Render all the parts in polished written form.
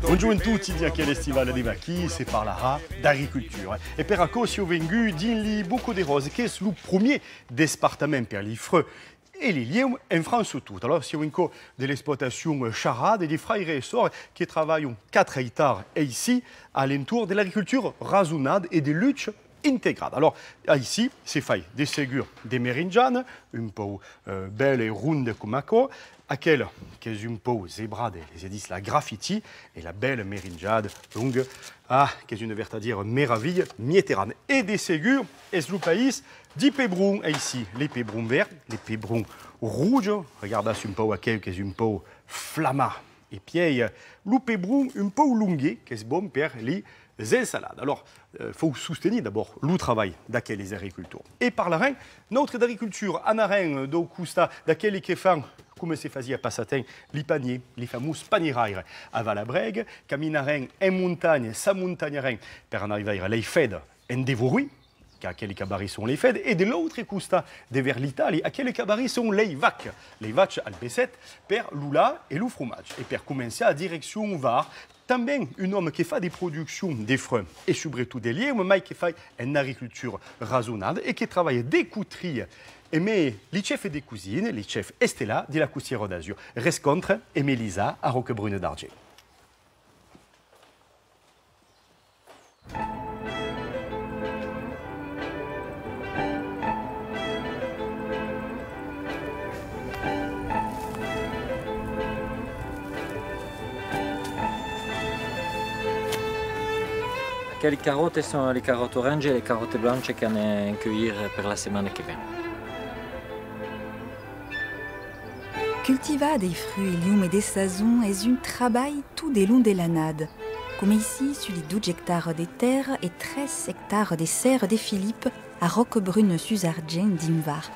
Buongiorno a tutti di anche l'Estival dei Vacchi, si parlera d'agriculture. Et per acco si ho vengu din li Buco de Rose, che è il premier département per li freux et les liens en France tout. Alors, si on a de l'exploitation charade et des frères et sœurs qui travaillent 4 hectares et ici, à l'entour de l'agriculture raisonnable et de lutte intégrale. Alors, ici, c'est fait des ségures, des meringianes, un peu belles et rondes comme acco, aquelle qui est un peu zébrade, les disent la graffiti, et la belle meringiade longue, qui est une véritable méraville méditerranéenne. Et des ségures, et le pays, 10 pébrons, et ici, les pébrons verts, les pébrons rouges, regardez un peu aquel qui est un peu flamma, et puis, le pébron un peu longué, qui est bon pour les ensalades. Alors, il faut soutenir d'abord le travail d'aquelles agriculteurs. Et par la reine, notre agriculture, en arène, d'aquelles qui font, comme se faisait à Passatin, les paniers, les fameux panieraires à Valabrègue, caminarène en montagne, sa montagne pour en arriver à les fêtes en dévouer, car quels cabarets sont les fêtes, et de l'autre côté, de vers l'Italie, à quels cabarets sont les vaches à Besset, per l'oula et le fromage. Et pour commencer à direction Var, também un homme qui fait des productions des fruits et surtout des liens, mais qui fait une agriculture raisonnable et qui travaille des couturiers. Et mais les chefs de cuisine, les chefs Estella de la Coussière d'Azur, Rescontre et Mélisa à Roquebrune d'Argent. Les carottes sont les carottes orange et les carottes blanches qu'on va cueillir pour la semaine qui vient. Cultivar des fruits et légumes des saisons est un travail tout des long de l'année. Comme ici, sur les 12 hectares des terres et 13 hectares des serres des Philippes à Roquebrune-sus-Argent d'Imvar.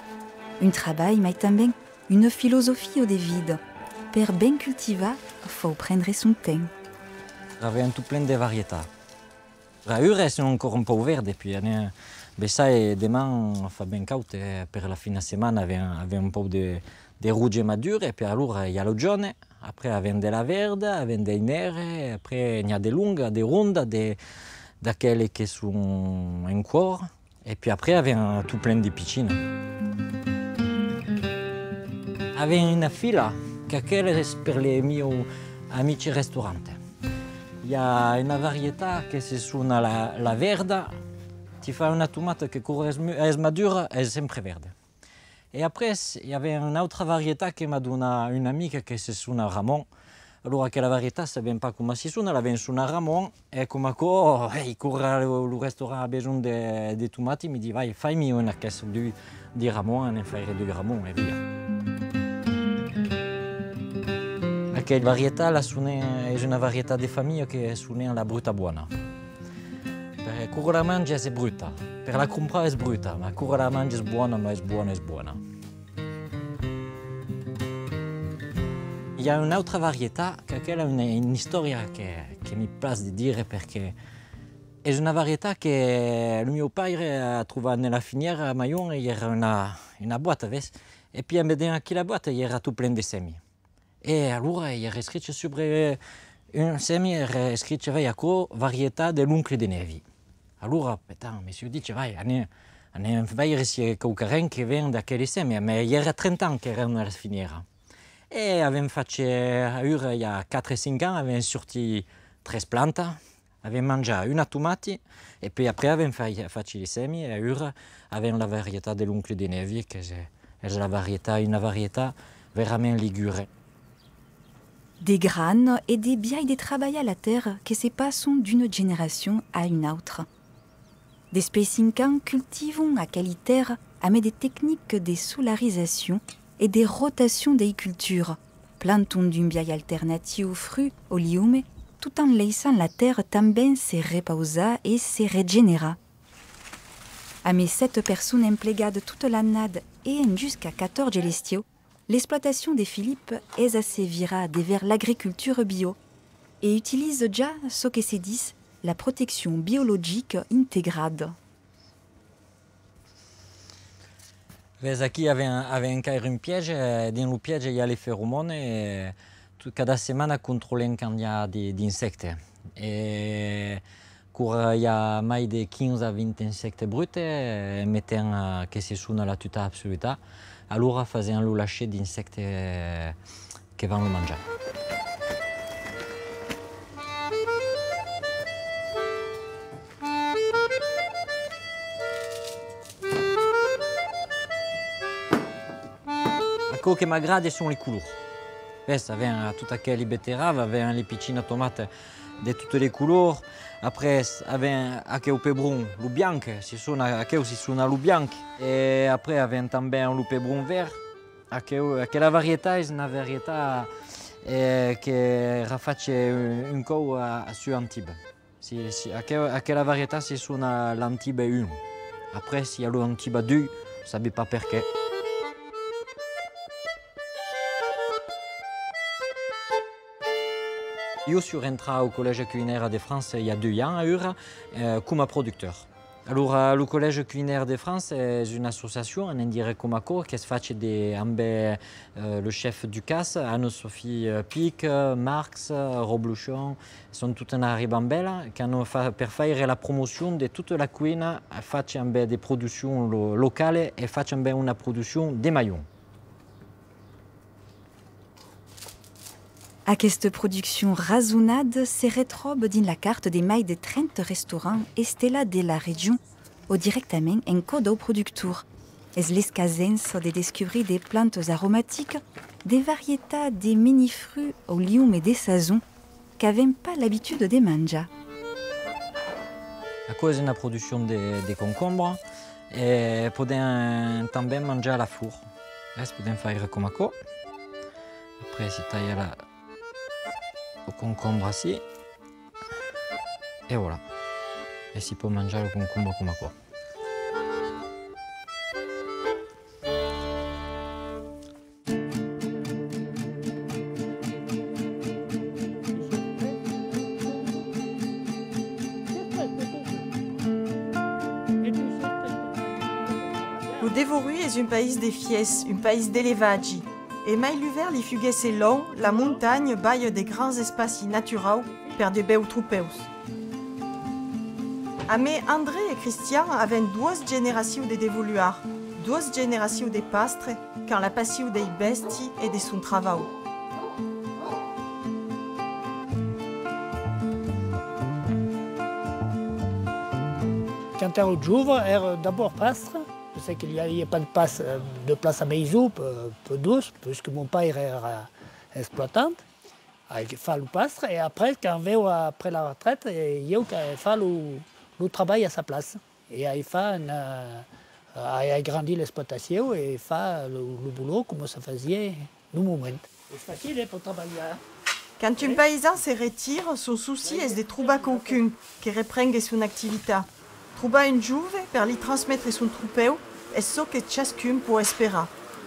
Un travail, mais aussi une philosophie au vide. Pour bien cultiver, il faut prendre son temps. J'avais tout plein de variétés. Les ures sont encore un peu vertes, et puis ça et demain, fa bien caute, pour la fin de semaine, avait un peu de rouge madure, et puis alors il y a le jaune, après il y a de la verde, il y a des nères, après il y a des longues, des rondes, d'aquelles qui sont en corps, et puis après il y a tout plein de piccines. Il y avait une fila, qui est pour les miei amici restaurants. Il y a une variété qui se suona la verde. Tu fais une tomate qui est madure, elle est sempre verde. Et après, il y avait une autre variété qui m'a donné une amie qui se suona Ramon. Alors, quelle variété, je ne sais pas comment se suona, elle suona Ramon. Et comme quoi, il court au restaurant a besoin de tomates, il me dit, vai, fai-moi une caisse de Ramon, et faire du Ramon, et via. Quelle variété è una varietà di famiglia che suona la brutta buona. Per la mangia è brutta, per la comprare è brutta, ma la mangia è buona, ma è buona, è buona. Il y a un'altra varietà che è una storia che mi piace di dire perché è una varietà che mio padre ha trovato nella finiera a Mayon e era una boîte, e poi vedendo anche la boîte era tutto pieno di semi. E allora era scritto sopra un semi, era scritto ecco varietà dell'oncle di Nevi. Allora, monsieur dice, vai, andiamo a vedere se qualcuno che viene da quei semi, ma era 30 anni che era nella finiera. E abbiamo fatto, il y a 4-5 anni, abbiamo sorti 3 piante, abbiamo mangiato una tomate, e poi après abbiamo fatto i semi, e ora abbiamo la varietà dell'oncle di Nevi, che è una varietà veramente ligure. Des graines et des biais de travail à la terre qui se passent d'une génération à une autre. Des spécincans cultivent à quelle terre avec des techniques de solarisation et des rotations des cultures, plantons d'un biais alternatif aux fruits, aux légumes, tout en laissant la terre também se reposer et se régénérer. À mes 7 personnes employées toute l'année et jusqu'à 14 lestiaux, l'exploitation des Philippes est assez virée vers l'agriculture bio et utilise déjà ce que se dit la protection biologique intégrée. Vedi, qui avait un piège, dans le piège il y a les phéromones et cada setmana controlem quand il y a d'insectes. Et quand il y a mai de 15 à 20 insectes bruts, mettons que ce sont la tuta absoluta, alors faisons le lâcher d'insectes qui vont le manger. Ce qui m'agrade sont les couleurs. Ça vient tout les betteraves, les piccines tomates de toutes les couleurs. Après, au pebrun, le blanc, si sont le blanc. Et après, avec le pebrun vert. La variété est une variété qui refait un coup sur Antibes. La variété, c'est l'Antibes 1. Après, s'il y a l'Antibes 2, je ne sais pas pourquoi. Je suis rentré au Collège culinaire de France il y a 2 ans comme producteur. Alors, le Collège culinaire de France est une association, un indirect Comaco, qui se fait avec le chef du CAS, Anne-Sophie Pic, Marx, Robluchon, sont toutes en ribambelle, qui ont fait pour faire la promotion de toute la cuisine, fait des productions locales et fait une production de maillons. Aquesta production razonada se retroba dins la carte des mai de 30 restaurants estela de la région ou directement en code au producteur. Es les casens de découvrir des plantes aromatiques, des variétés de mini-fruits aux légumes et des saisons qu'avaient pas l'habitude de manger. À cause de la production de concombres, et podem també manger à la four. Podem faire comme ça. Après, si taille le concombre ici. Et voilà. Et si peut manger le concombre comme ça. Le Dévoru est un pays de fies, un pays d'élevage. Et mai l'hiver, les fugues et long, la montagne baille des grands espaces naturels per de beaux troupeus. Mais André et Christian avaient 2 générations de dévoluards, 2 générations de pastres, quand la passion des besties et de son travail. Quand on j'ouvre, est d'abord pastre. Je sais qu'il n'y a pas de place à maison, peu douce, puisque mon père era exploitant. Il fait le pastre et après, quand on va après la retraite, il fait le travail à sa place. Et il agrandit l'exploitation et il fait le boulot comme ça faisait le moment. C'est facile pour travailler. Quand un paysan se retire, son souci est de trouver quelqu'un qui reprenne son activité. Trouver une jouve pour lui transmettre son troupeau est ce que chacun peut espérer.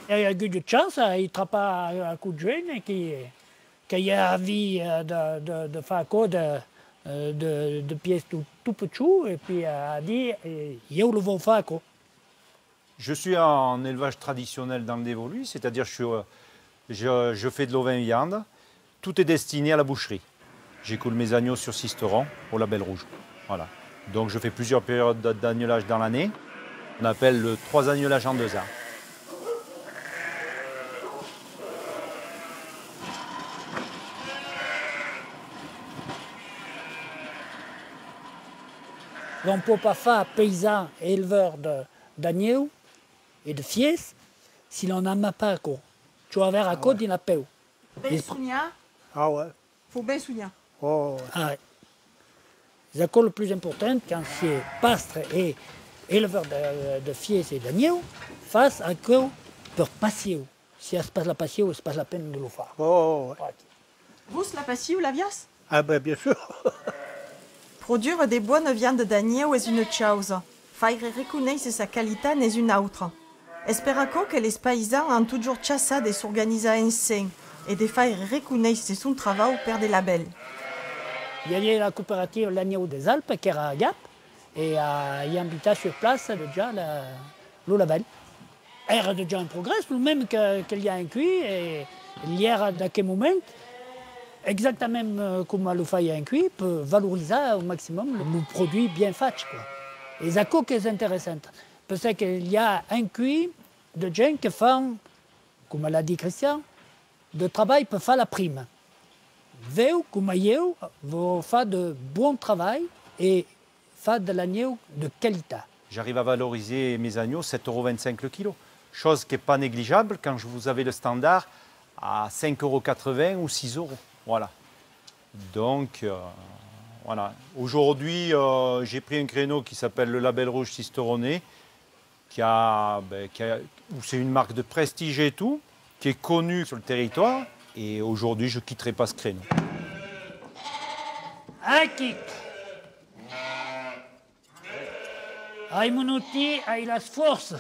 Il y a eu de chance, il travaille à un coup de jeune qui a envie de faire de pièces tout petites et puis a dit je le veux faire. Je suis en élevage traditionnel dans le Dévolu, c'est-à-dire je fais de l'ovin viande. Tout est destiné à la boucherie. J'écoule mes agneaux sur cisteron au label rouge. Voilà. Donc je fais plusieurs périodes d'agnelage dans l'année. On appelle le 3 agnelages en 2 ans. On ne peut pas faire paysan et éleveur d'agneaux et de fies si l'on n'en a pas à côté. Tu vas avoir à côté d'une peu. Bien souvenir. Ah ouais. Faut bien souvenir. Oh, ah ouais. C'est le plus important quand c'est pastre et éleveur de fies et d'agneaux, face à quoi pour passer. Si elle se passe la passion, il se passe la peine de le faire. Oh, ouais. Vous, la passion ou la vias? Ah ben bien sûr. Produire des bonnes viandes d'agneau est une chose. Faire reconnaître sa qualité est une autre. Espérons que les paysans ont toujours chassé de s'organiser ensemble et de faire reconnaître son travail par des labels. Il y a la coopérative L'Agneau des Alpes qui est à Gap et il y a invité sur place déjà le label. Il y a déjà un progrès, même qu'il y a un cuit et hier, à quel moment, exactement comme le fait un cuit, peut valoriser au maximum le produit bien fait. Et ça c'est intéressant. Parce qu'il y a un cuit de gens qui font, comme l'a dit Christian, de travail pour faire la prime. Vous, comme vous, vous faites de bon travail et faites de l'agneau de qualité. J'arrive à valoriser mes agneaux 7,25 € le kilo. Chose qui n'est pas négligeable quand vous avez le standard à 5,80 € ou 6 €. Voilà. Donc, voilà. Aujourd'hui, j'ai pris un créneau qui s'appelle le Label Rouge Cisteronné, où c'est une marque de prestige et tout, qui est connue sur le territoire. Et aujourd'hui, je ne quitterai pas ce créneau. Aqui. Ai minuti, ai las forces.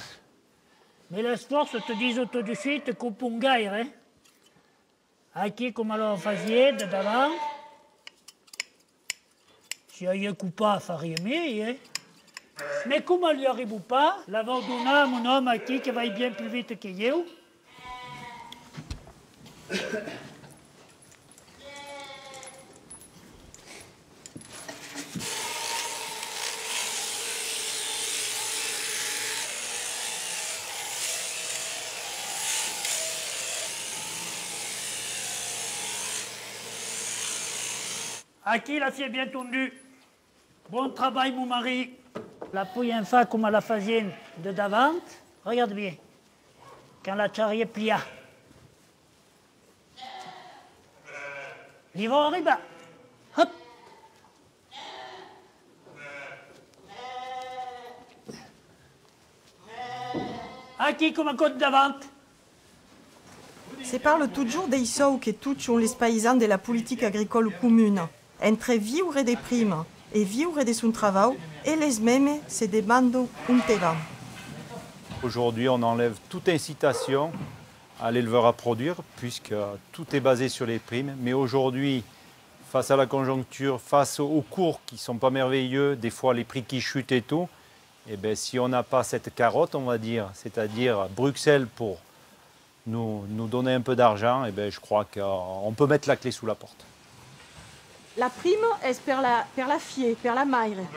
Mais les forces te disent tout de suite qu'on peut gagner. Hein? Aqui, comme on faisait de d'avant. Si il y a coupé, ça ferait mieux. Hein? Mais comme on ne lui arrive pas, l'avant donné à mon homme qui va bien plus vite que moi. Aki, la fille est bien tondue. Bon travail, mon mari. La pouille en fa comme à la faisait de d'avant. Regarde bien. Quand la charrière plia. L'hiver arrive. Hop. Aki comme un côte d'avant. Se parle toujours dei sous que touchent les paysans de la politique agricole commune. Entre vivre des primes et vivre de son travail, et les mêmes se demandent un terrain. Aujourd'hui, on enlève toute incitation à l'éleveur à produire, puisque tout est basé sur les primes. Mais aujourd'hui, face à la conjoncture, face aux cours qui ne sont pas merveilleux, des fois les prix qui chutent et tout, et bien, si on n'a pas cette carotte, on va dire, c'est-à-dire Bruxelles pour nous donner un peu d'argent, et bien, je crois qu'on peut mettre la clé sous la porte. La prime est per la fie, per la maire.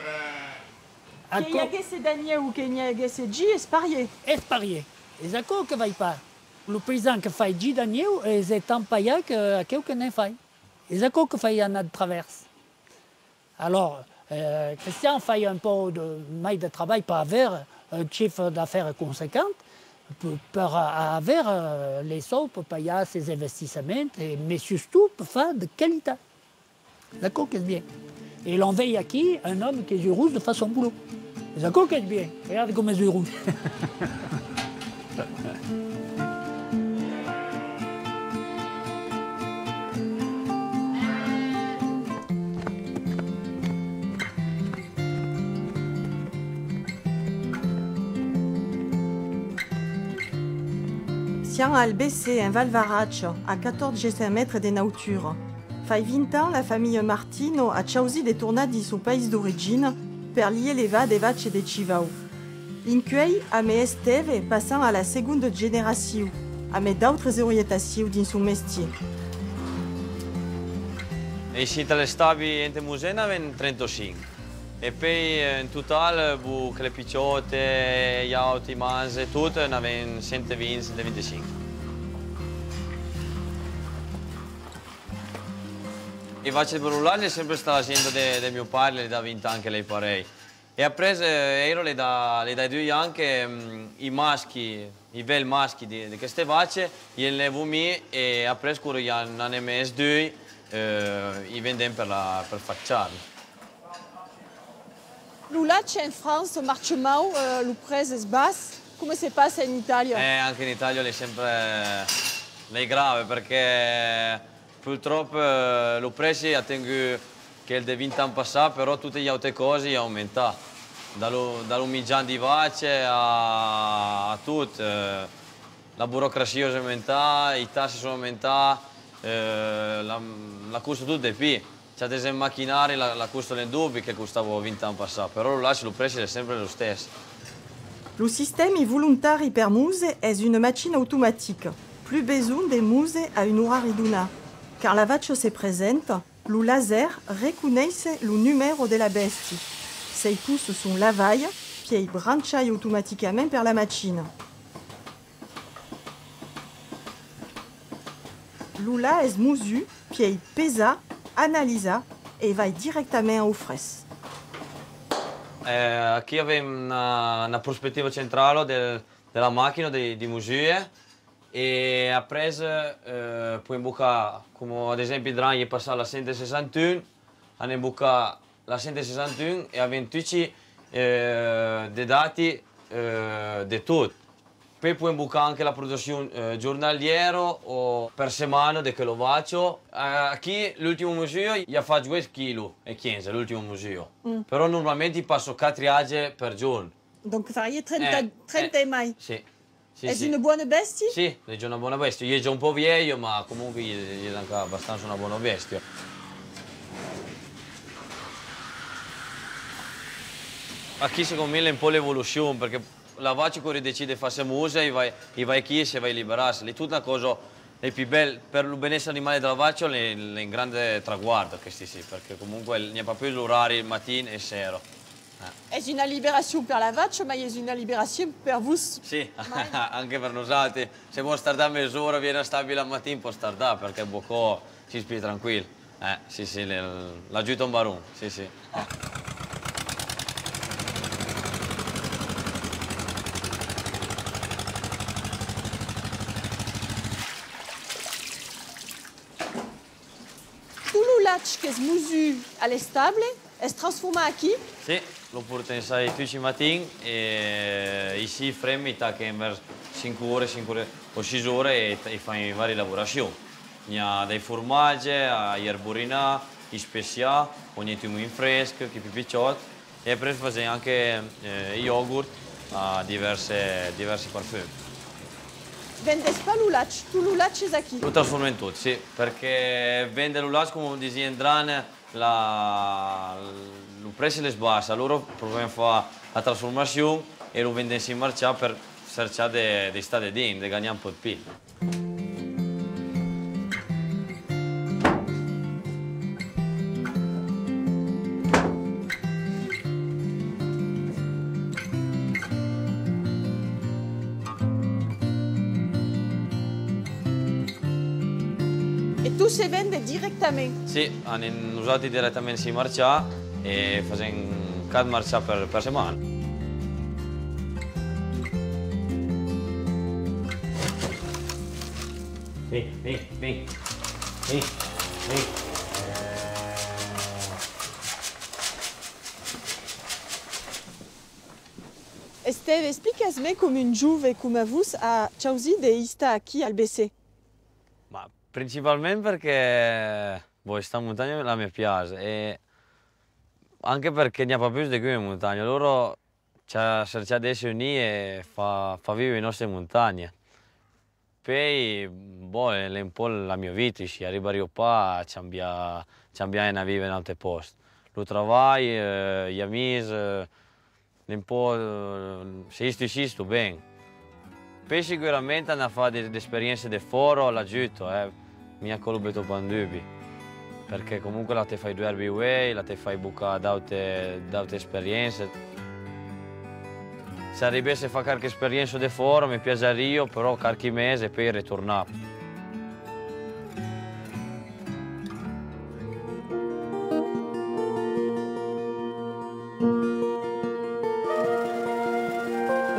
Che y a che se dagné ou che y a che se gi est parié. Est parié. Et ça que va pas. Le paysan qui fait gi d'agneau, c'est tant payé que quelqu'un ne fait. Et ça que fait un de traverse. Alors, Christian fait un peu de maille de travail pour avoir un chiffre d'affaires conséquent, pour avoir les sous pour payer ses investissements, mais surtout pour faire de qualité. D'accord, qu'est-ce bien. Et l'on veille ici un homme qui est yeux rouges de façon boulot. D'accord, qu'est-ce bien. Regarde comme les yeux rouges. Siamo al BC, in Val Varaccio, a 14 mètres de nature. Fai 20 ans, la famille Martino a choisi de tornare sul paese d'origine per gli elevati de vacche de Civao. L'incueil a me esteve passant à la seconde génération, a me d'autres orientazioni din suo mestiere. E si tra le stabi ente musena ven 35. E poi in totale, con le picciotte, gli auti, i manze, tutto, ne ven 120, 125. I vacche per l'Ullaglia sempre stata facendo del mio padre, le da 20 anche lei parei. E ha preso, le dai 2 anche i maschi, i bel maschi di queste vacche, glieli levo me e ha preso quello che hanno messo 2, i vendono per facciarli. L'Ullaccia in France marche mau, lo prezzo è basso, come si passa in Italia? Anche in Italia è sempre grave perché purtroppo lo prezzo ha tenuto che il 20 anni passati, però tutte le altre cose sono aumentate. Dall'umigiano di vacche a tutto. La burocrazia è aumentata, i tassi sono aumentati, la costa tutto è più. C'è dei macchinari, la costa nel dubbio che costava 20 anni passati, però là il prezzo è sempre lo stesso. Le système volontari per muse è una macchina automatique. Plus besoin de muse a un'ora riduna. Car la vache se presenta, lo laser riconosce il numero della bestia. Se pousse son lavaille, puis branchaille automatiquement per la machine. Lula è smusu, puis pesa, analisa e vai direttamente au fres. Qui abbiamo una prospettiva centrale della macchina di musue e après puoi imbucare, come ad esempio il draghi passa la 161, hanno imbuccato la 161 e abbiamo tutti dei dati di tutto. Poi puoi imbucare anche la produzione giornaliera o per settimana di kilowatt. Qui l'ultimo museo gli ha fatto 2 kg e 15, l'ultimo museo. Però normalmente passo 4 age per giorno. Donc farai 30 mai. Sì. È una buona bestia? Sì, è già una buona bestia. Io è già un po' vecchio, ma comunque è anche abbastanza una buona bestia. Qui secondo me è un po' l'evoluzione, perché la vaca che decide di farsi musa e vai qui e vai liberarsi. È tutta una cosa più bella per il benessere animale della vaca, è un grande traguardo, sì, perché comunque non è più l'orario il mattino e sera. È una liberazione per la vaca, ma è una liberazione per voi? Sì, anche per noi altri. Se vuoi stare mezz'ora, viene stabile al mattino, può stare perché il bocco si spia tranquillo. Sì, l'aiuta un barone, sì. Che è musu alle stable e si trasforma qui? Sì, lo portiamo tutti i mattini e si fremita che per 5 ore o 6 ore e fanno varie lavorazioni. Ci sono dei formaggi, erborina, i speciali, ogni tipo in fresco, che più picciotti e poi facciamo anche yogurt a diversi parfumi. Vende pas l'ulac, tu l'ulac è qui? Lo trasformo in tutto, sì, perché vende l'ulac come dice Endrane, lo prezzo è basso, allora proviamo a fare la trasformazione e lo vendiamo in marcia per cercare di stare dentro, di guadagnare un po' di più. Tu si vende direttamente? Sì, hanno usato direttamente in marcia e facciamo 4 marcia per settimana. Vieni. Esteve, explica-me come un giove come voi ha choisi di stare qui al BC. Ma principalmente perché questa montagna la mi piace e anche perché ne ha più di qui in montagna. Loro cercano di essere uniti e fa vivere le nostre montagne. Poi è un po' la mia vita, se arrivo a qua ci abbiamo a vivere in altri posti. Lo lavoro, gli amici, un po' se sto bene. Poi sicuramente hanno fatto delle esperienze di foro l'aiuto, mi ha colpito per dubbi, perché comunque la te fai 2 RBWay, la te fai bucare da altre esperienze. Se arrivassi a fare qualche esperienza di foro mi piacerebbe, però qualche mese e poi ritornare.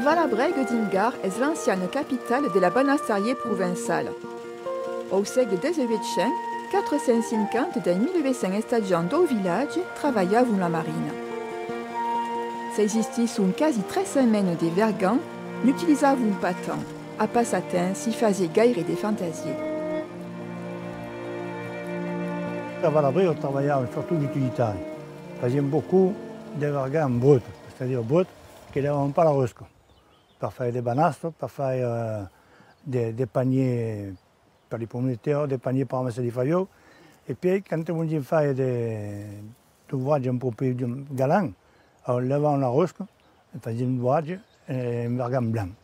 Valabrègue d'Ingar est l'ancienne capitale de la Banastarie provinciale. Au segle XVIII, 450 dei 1800 stagioni do village travaillaient la marine. Se existisse quasi 3 semaines de vergans, n'utilisavam pas tant. À passatemps, si faisait gaire des fantasies. À Valabrègue, on travaillait surtout l'utilitaire. On faisait beaucoup de vergans bruts, c'est-à-dire bruts qui n'avaient pas la rosca. Per fare des banastres, per fare des paniers per i pommes de terre, des paniers per ramasser di faiols. E poi, quando vogliamo fare dei viaggi un po' più galanti, allora levavamo una rosca e facevamo un viaggio e un vergan bianco.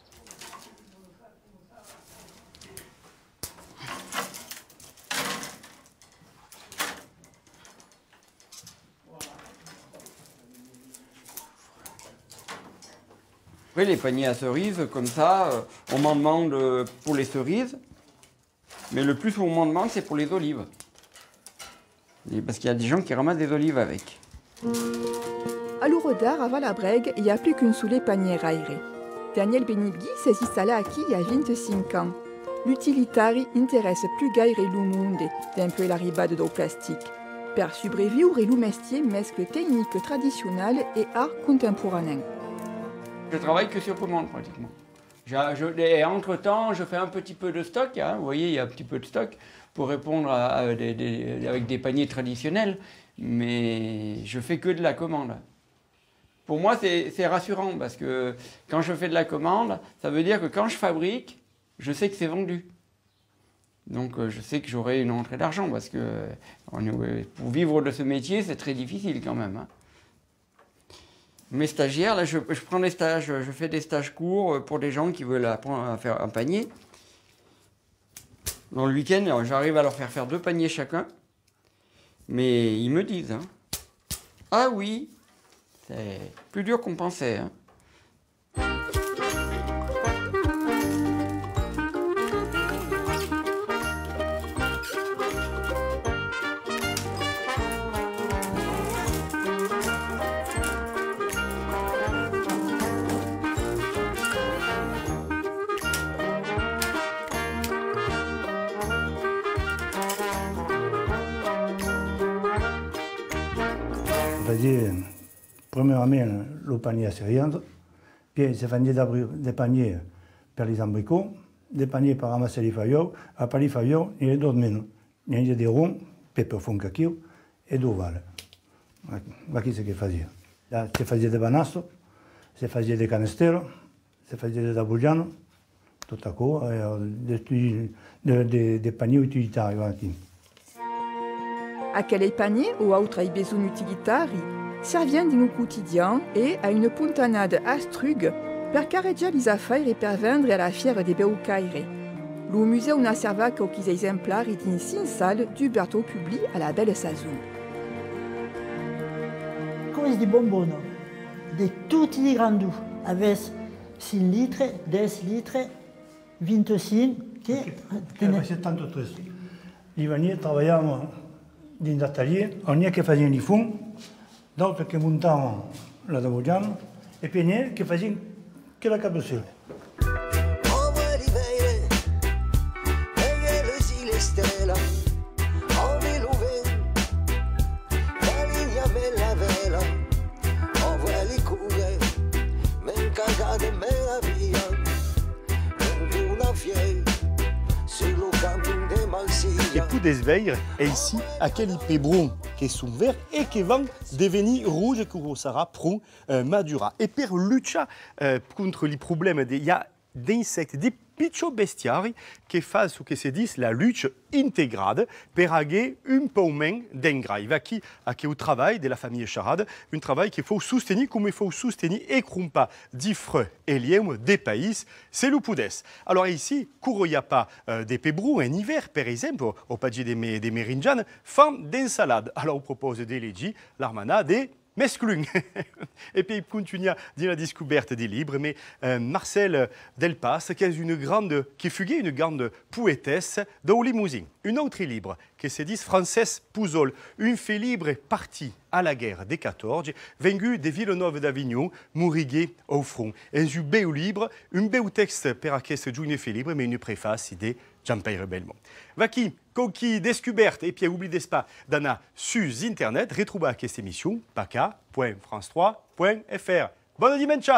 Oui, les paniers à cerises, comme ça, on m'en demande pour les cerises, mais le plus on m'en demande, c'est pour les olives. Parce qu'il y a des gens qui ramassent des olives avec. À Lourdes-d'Ar, avant la Brègue, il n'y a plus qu'une soulée panier aéré. Daniel Benigui s'est installé aquí il y a 25 ans. L'utilitari intéresse plus gaire l'umundi d'un peu la ribade d'eau plastique. Per sobrevivre, et mestier mescle technique traditionnelle et art contemporain. Je travaille que sur commande pratiquement. Et entre-temps, je fais un petit peu de stock. Hein. Vous voyez, il y a un petit peu de stock pour répondre avec des paniers traditionnels. Mais je fais que de la commande. Pour moi, c'est rassurant parce que quand je fais de la commande, ça veut dire que quand je fabrique, je sais que c'est vendu. Donc je sais que j'aurai une entrée d'argent parce que pour vivre de ce métier, c'est très difficile quand même. Hein. Mes stagiaires, là, je prends des stages, je fais des stages courts pour des gens qui veulent apprendre à faire un panier. Dans le week-end, j'arrive à leur faire 2 paniers chacun. Mais ils me disent, hein, ah oui, c'est plus dur qu'on pensait. Hein. faisait premièrement le panier à céréales, puis se faisait des paniers pour les abricots, des paniers pour ramasser les feuillots, après les feuillots, il y a d'autres menus. Il y a des ronds, pepper fond cacao et d'ovales. Voilà ce qu'il faisait. Là, se faisait des banasses, se faisait des canesteros, se faisait des abugianos, tout à coup, des paniers utilitaires. Aquelei panier ou autres besoins utilitaires servent dans nos quotidiens et à une puntanade astrug per carreggiare les affaires et per vendre à la fière des Beaucaire. Le musée a servi quelques exemplaires d'une 5 salles du Berthaud publié à la belle saison. Cose di bonbons, de tutti i grandi, avec 6 litres, 10 litres, 25, C'est tant de choses. Les vanniers travaillaient dans l'atelier, on y a qui faisaient les fonds, d'autres qui montaient la dabugiana, et puis il y a qui faisaient que la cabossure. Et pour des veilles, et ici, à quel pébron qui sont verts et qui vont devenir rouges que ça prend madura. Et pour lutter contre les problèmes, il y a des insectes, des petits bestiari qui font ce que se dit la lutte intégrale pour avoir un peu moins d'engrais. Il va qui au travail de la famille Charade, un travail qu'il faut soutenir comme il faut soutenir et qu'on pas d'ifre et liens des pays, c'est le poudès. Alors ici, il n'y a pas des pébrous en hiver, par exemple, au pas des mérinjanes, font d'ensalade. Alors on propose des légis, l'armana des mesclun. Et puis il continue dans la découverte des livres, mais Marcel Delpas, qui fut une grande poétesse de Limousin. Un autre livre qui se dit Frances Pouzol, une fille libre partie à la guerre des 14, venue de Villeneuve d'Avignon, mourigué au front. Un beau livre, un beau texte pour aquesta une fille libre, mais une préface de Jean-Pierre Belmont. Vaki, coquille découverte, et puis n'oubliez pas d'ana sur Internet, retrouvez cette émission, paca.france3.fr. Bonne dimanche!